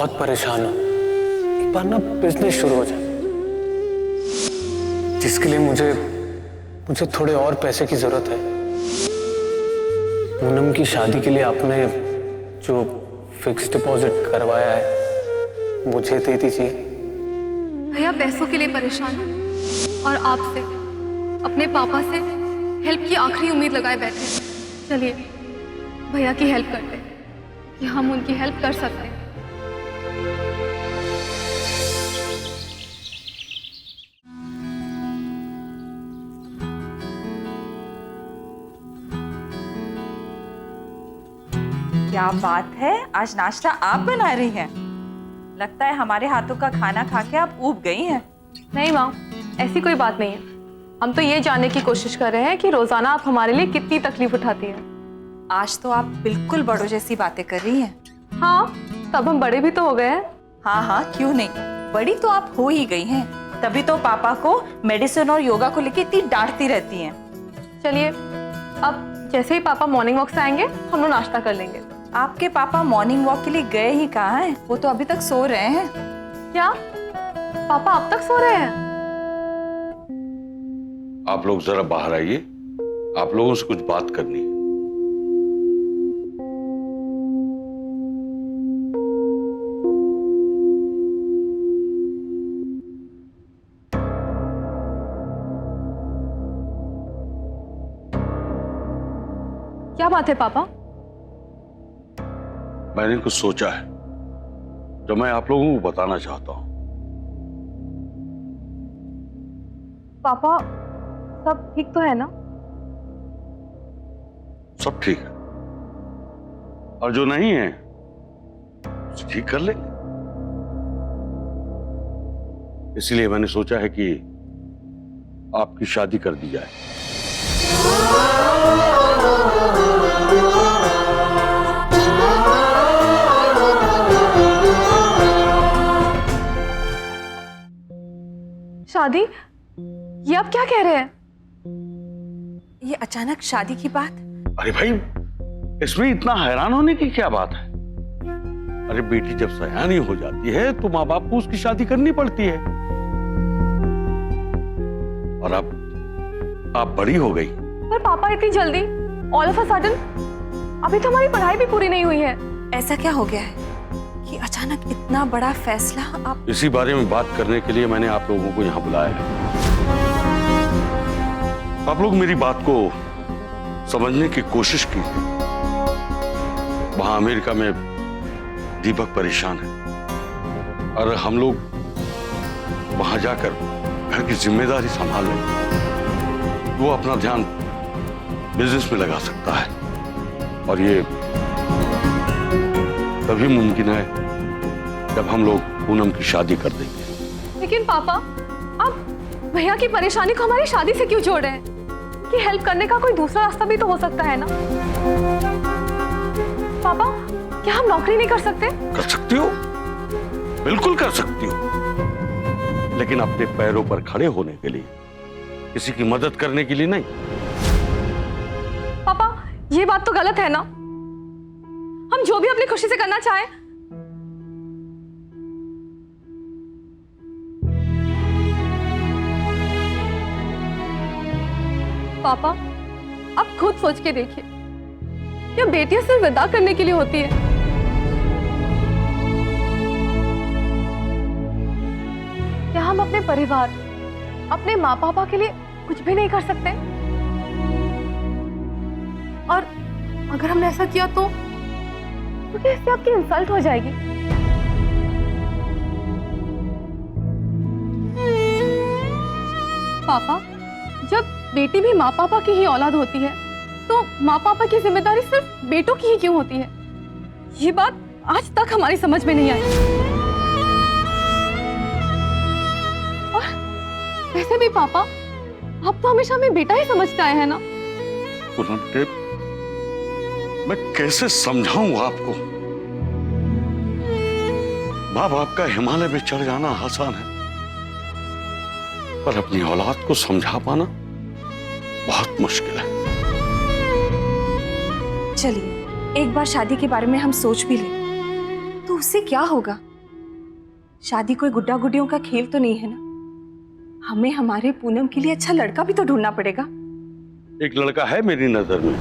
बहुत परेशान हूँ। एक बार ना बिजनेस शुरू हो जाए, जिसके लिए मुझे थोड़े और पैसे की जरूरत है। पूनम की शादी के लिए आपने जो फिक्स डिपॉजिट करवाया है मुझे दे दीजिए। भैया पैसों के लिए परेशान हूँ और आपसे, अपने पापा से हेल्प की आखिरी उम्मीद लगाए बैठे हैं। चलिए भैया की हेल्प करते हैं कि हम उनकी हेल्प कर सकते हैं। क्या बात है, आज नाश्ता आप बना रही हैं? लगता है हमारे हाथों का खाना खा के आप ऊब गई हैं। नहीं माँ, ऐसी कोई बात नहीं है। हम तो ये जानने की कोशिश कर रहे हैं कि रोजाना आप हमारे लिए कितनी तकलीफ उठाती हैं। आज तो आप बिल्कुल बड़ों जैसी बातें कर रही हैं। हाँ, तब हम बड़े भी तो हो गए हैं। हाँ हाँ, क्यों नहीं, बड़ी तो आप हो ही गई हैं। तभी तो पापा को मेडिसिन और योगा को लेके इतनी डांटती रहती हैं। चलिए अब जैसे ही पापा मॉर्निंग वॉक से आएंगे हम लोग नाश्ता कर लेंगे। आपके पापा मॉर्निंग वॉक के लिए गए ही कहाँ हैं? वो तो अभी तक सो रहे हैं। क्या पापा अब तक सो रहे हैं? आप लोग जरा बाहर आइए, आप लोगों से कुछ बात करनी है। क्या बात है पापा? मैंने कुछ सोचा है जो मैं आप लोगों को बताना चाहता हूं। पापा सब ठीक तो है ना? सब ठीक है, और जो नहीं है उसे ठीक कर लेंगे। इसलिए मैंने सोचा है कि आपकी शादी कर दी जाए। शादी? ये आप क्या कह रहे हैं? ये अचानक शादी की बात? अरे भाई, इसमें इतना हैरान होने की क्या बात है? अरे बेटी जब सयानी हो जाती है तो माँ बाप को उसकी शादी करनी पड़ती है। और अब आप बड़ी हो गई। पर पापा इतनी जल्दी, ऑल ऑफ अ सडन? अभी तो हमारी पढ़ाई भी पूरी नहीं हुई है। ऐसा क्या हो गया है कि अचानक इतना बड़ा फैसला? आप इसी बारे में बात करने के लिए मैंने आप लोगों को यहाँ बुलाया है। आप लोग मेरी बात को समझने की कोशिश कीजिए। वहां अमेरिका में दीपक परेशान है और हम लोग वहां जाकर घर की जिम्मेदारी संभाल लें। वो अपना ध्यान बिजनेस में लगा सकता है और ये तभी मुमकिन है जब हम लोग पूनम की शादी कर देंगे। लेकिन पापा, आप भैया की परेशानी को हमारी शादी से क्यों जोड़ रहे हैं? कि हेल्प करने का कोई दूसरा रास्ता भी तो हो सकता है ना? पापा, क्या हम नौकरी नहीं कर सकते? कर सकती हो, बिल्कुल कर सकती हो, लेकिन अपने पैरों पर खड़े होने के लिए, किसी की मदद करने के लिए नहीं। पापा, ये बात तो गलत है ना? हम जो भी अपनी खुशी से करना चाहें। पापा, आप खुद सोच के देखिए, क्या बेटियां सिर्फ विदा करने के लिए होती है? क्या हम अपने परिवार, अपने माँ पापा के लिए कुछ भी नहीं कर सकते? और अगर हमने ऐसा किया तो क्या इससे आपकी इंसल्ट हो जाएगी? पापा, जब बेटी भी माँ पापा की ही औलाद होती है तो माँ पापा की जिम्मेदारी सिर्फ बेटों की ही क्यों होती है? ये बात आज तक हमारी समझ में नहीं आई। और वैसे भी पापा, आप तो हमेशा हमें बेटा ही समझते आए हैं ना? पूनम के, मैं कैसे समझाऊं आपको? माँ बाप का हिमालय में चढ़ जाना आसान है, पर अपनी औलाद को समझा पाना बहुत मुश्किल है। चलिए, एक बार शादी के बारे में हम सोच भी लें तो उससे क्या होगा? शादी कोई गुड्डा गुड्डियों का खेल तो नहीं है ना। हमें हमारे पूनम के लिए अच्छा लड़का भी तो ढूंढना पड़ेगा। एक लड़का है मेरी नजर में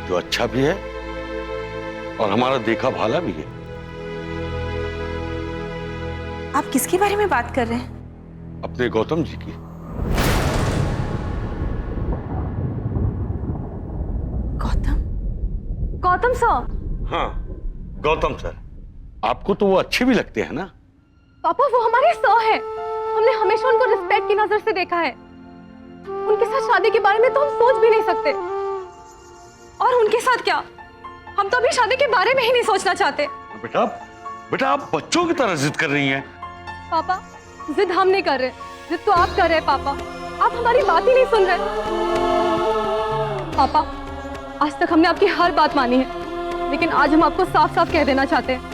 जो अच्छा भी है और हमारा देखा भाला भी है। आप किसके बारे में बात कर रहे हैं? अपने गौतम जी की। गौतम? गौतम सर। हाँ, गौतम सर। आपको तो वो अच्छे भी लगते हैं ना? पापा वो हमारे सर है, हमने हमेशा उनको रिस्पेक्ट की नजर से देखा है। उनके साथ शादी के बारे में तो हम सोच भी नहीं सकते। और उनके साथ क्या, हम तो अभी शादी के बारे में ही नहीं सोचना चाहते। बेटा बेटा आप बच्चों की तरह जिद कर रही हैं। पापा जिद हम नहीं कर रहे, जिद तो आप कर रहे हैं। पापा आप हमारी बात ही नहीं सुन रहे। पापा आज तक हमने आपकी हर बात मानी है, लेकिन आज हम आपको साफ साफ कह देना चाहते हैं,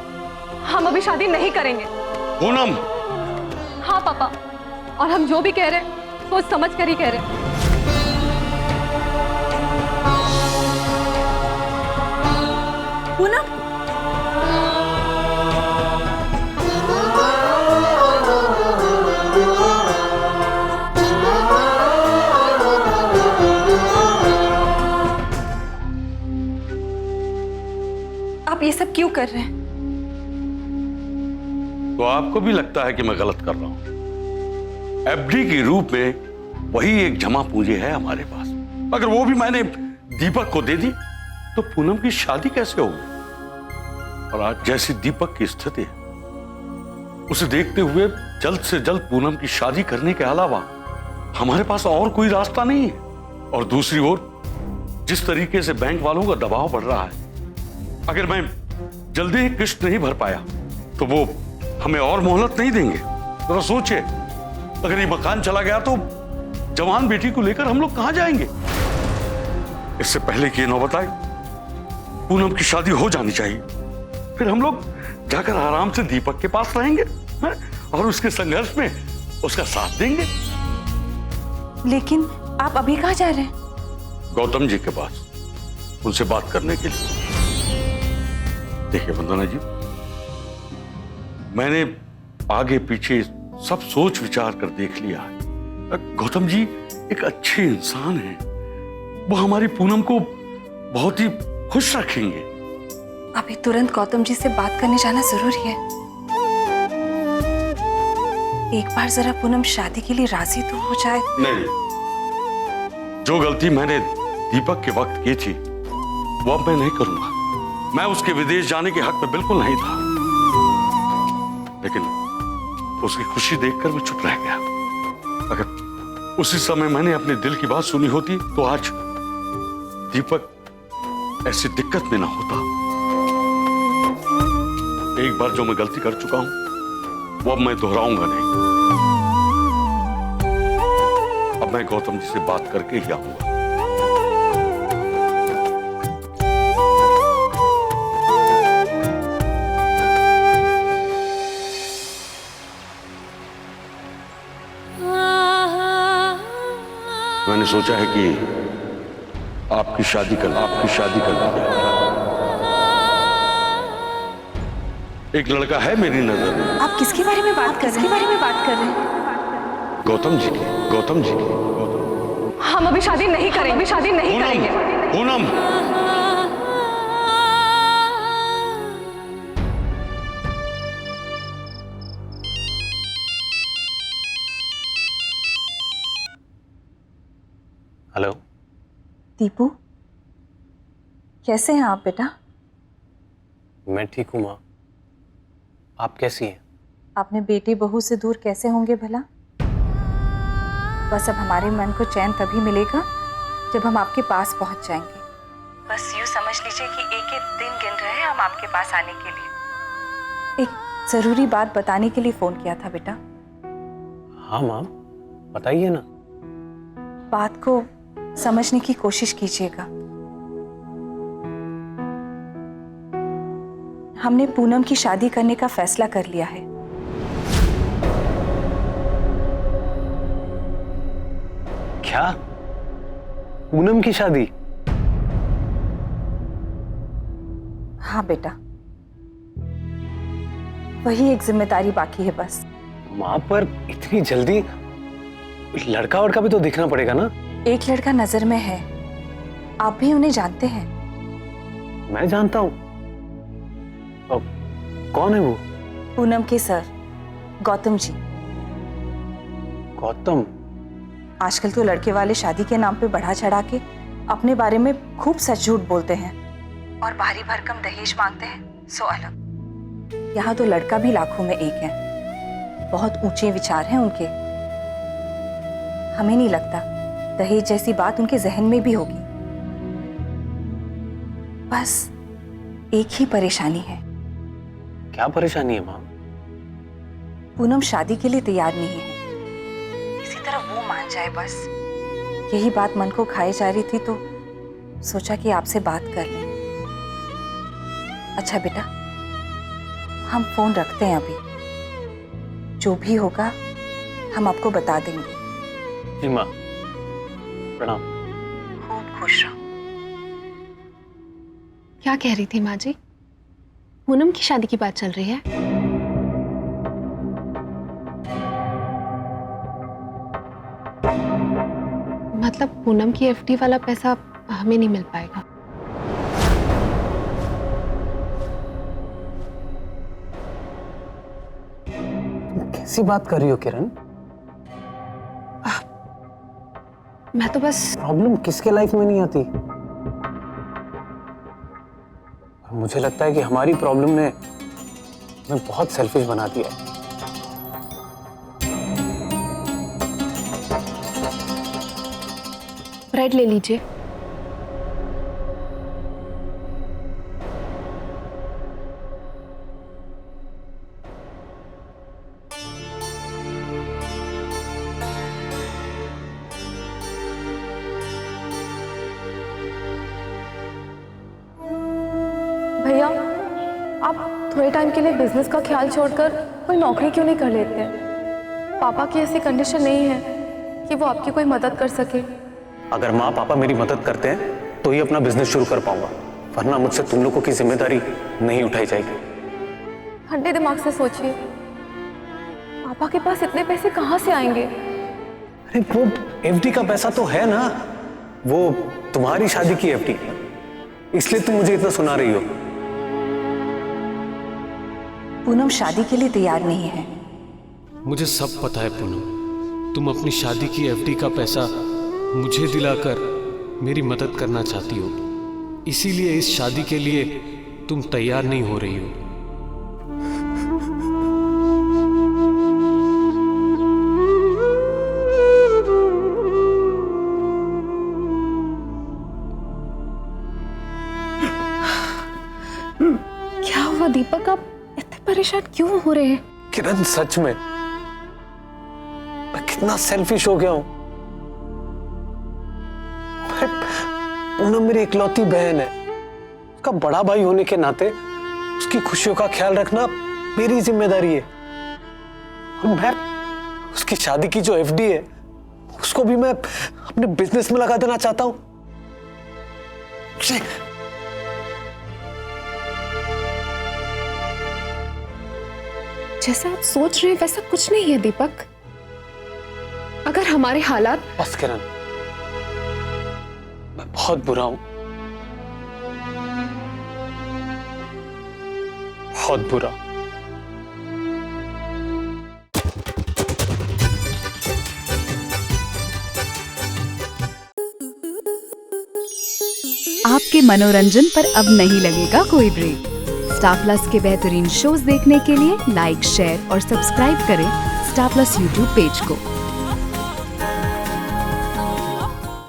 हम अभी शादी नहीं करेंगे। पूनम। हाँ पापा, और हम जो भी कह रहे हैं सोच समझ कर ही कह रहे हैं। पूनम, आप ये सब क्यों कर रहे हैं? तो आपको भी लगता है कि मैं गलत कर रहा हूं? एफडी के रूप में वही एक जमा पूंजी है हमारे पास। अगर वो भी मैंने दीपक को दे दी तो पूनम की शादी कैसे होगी? और आज जैसी दीपक की स्थिति है, उसे देखते हुए जल्द से जल्द पूनम की शादी करने के अलावा हमारे पास और कोई रास्ता नहीं है। और दूसरी ओर जिस तरीके से बैंक वालों का दबाव बढ़ रहा है, अगर मैं जल्दी ही किस्त नहीं भर पाया तो वो हमें और मोहलत नहीं देंगे। जरा सोचिए, अगर ये मकान चला गया तो जवान बेटी को लेकर हम लोग कहां जाएंगे? इससे पहले कि नौबत आए, पूनम की शादी हो जानी चाहिए। फिर हम लोग जाकर आराम से दीपक के पास रहेंगे और उसके संघर्ष में उसका साथ देंगे। लेकिन आप अभी कहाँ जा रहे हैं? गौतम जी के पास, उनसे बात करने के लिए। देखिए वंदना जी, मैंने आगे पीछे सब सोच विचार कर देख लिया है। गौतम जी एक अच्छे इंसान हैं, वो हमारी पूनम को बहुत ही खुश रखेंगे। अभी तुरंत गौतम जी से बात करने जाना जरूरी है। एक बार जरा पूनम शादी के लिए राजी तो हो जाए। नहीं, जो गलती मैंने दीपक के वक्त की थी वो अब मैं नहीं करूंगा। मैं उसके विदेश जाने के हक में बिल्कुल नहीं था, लेकिन उसकी खुशी देखकर मैं चुप रह गया। अगर उसी समय मैंने अपने दिल की बात सुनी होती तो आज दीपक ऐसी दिक्कत में ना होता। एक बार जो मैं गलती कर चुका हूं वो अब मैं दोहराऊंगा नहीं। अब मैं गौतम जी से बात करके ही आऊंगा। मैंने सोचा है कि आपकी शादी कर ली जाए। एक लड़का है मेरी नजर में। आप किसके बारे में बात कर रहे हैं? गौतम जी की। हम अभी शादी नहीं करेंगे, पूनम। हेलो दीपू, कैसे हैं आप बेटा? मैं ठीक हूँ माँ, आप कैसी हैं? अपने बेटी बहू से दूर कैसे होंगे भला? बस अब हमारे मन को चैन तभी मिलेगा जब हम आपके पास पहुंच जाएंगे। बस यूं समझ लीजिए कि एक एक दिन गिन रहे हैं हम आपके पास आने के लिए। एक जरूरी बात बताने के लिए फोन किया था बेटा। हाँ माँ, बताइए ना। बात को समझने की कोशिश कीजिएगा। हमने पूनम की शादी करने का फैसला कर लिया है। क्या? पूनम की शादी? हाँ बेटा, वही एक जिम्मेदारी बाकी है बस। माँ, पर इतनी जल्दी लड़का वड़का भी तो देखना पड़ेगा ना। एक लड़का नजर में है, आप भी उन्हें जानते हैं। मैं जानता हूँ। अब कौन है वो? पूनम के सर, गौतम जी। गौतम? आजकल तो लड़के वाले शादी के नाम पे बढ़ा चढ़ा के अपने बारे में खूब सच झूठ बोलते हैं और भारी भरकम दहेज मांगते हैं, सो अलग। यहाँ तो लड़का भी लाखों में एक है। बहुत ऊंचे विचार हैं उनके। हमें नहीं लगता दहेज जैसी बात उनके जहन में भी होगी। बस एक ही परेशानी है। क्या परेशानी है माँ? पूनम शादी के लिए तैयार नहीं है। किसी तरह वो मान जाए बस। यही बात मन को खाए जा रही थी तो सोचा कि आपसे बात कर लें। अच्छा बेटा, हम फोन रखते हैं अभी। जो भी होगा हम आपको बता देंगे। जी माँ, प्रणाम। खूब खुश रहो। क्या कह रही थी माँ जी? पूनम की शादी की बात चल रही है? मतलब पूनम की एफडी वाला पैसा हमें नहीं मिल पाएगा? कैसी बात कर रही हो किरण? मैं तो बस प्रॉब्लम किसके लाइफ में नहीं आती? मुझे लगता है कि हमारी प्रॉब्लम ने हमें बहुत सेल्फिश बना दिया है। ब्रेड ले लीजिए। भैया, आप थोड़े टाइम के लिए बिजनेस का ख्याल छोड़कर कोई नौकरी क्यों नहीं कर लेते? पापा की ऐसी कंडीशन नहीं है कि वो आपकी कोई मदद कर सके। अगर माँ पापा मेरी मदद करते हैं तो ही अपना बिजनेस शुरू कर पाऊंगा, वरना मुझसे तुम लोगों की जिम्मेदारी नहीं उठाई जाएगी। ठंडे दिमाग से सोचिए, पापा के पास इतने पैसे कहाँ से आएंगे? अरे वो एफडी का पैसा तो है ना, वो तुम्हारी शादी की एफडी, इसलिए तुम मुझे इतना सुना रही हो। पूनम शादी के लिए तैयार नहीं है। मुझे सब पता है पूनम, तुम अपनी शादी की एफडी का पैसा मुझे दिलाकर मेरी मदद करना चाहती हो, इसीलिए इस शादी के लिए तुम तैयार नहीं हो रही हो। क्या हुआ दीपक, आप इतने परेशान क्यों हो रहे हैं? किरण, सच में मैं कितना सेल्फिश हो गया हूं। पूनम मेरी इकलौती बहन है, उसका बड़ा भाई होने के नाते उसकी खुशियों का ख्याल रखना मेरी जिम्मेदारी है। और मैं उसकी शादी की जो एफडी है उसको भी मैं अपने बिजनेस में लगा देना चाहता हूं। जैसा आप सोच रहे हैं वैसा कुछ नहीं है दीपक। अगर हमारे हालात... बस किरण, मैं बहुत बुरा हूं, बहुत बुरा। आपके मनोरंजन पर अब नहीं लगेगा कोई ब्रेक। स्टार प्लस के बेहतरीन शोज देखने के लिए लाइक, शेयर और सब्सक्राइब करें स्टार प्लस यूट्यूब पेज को।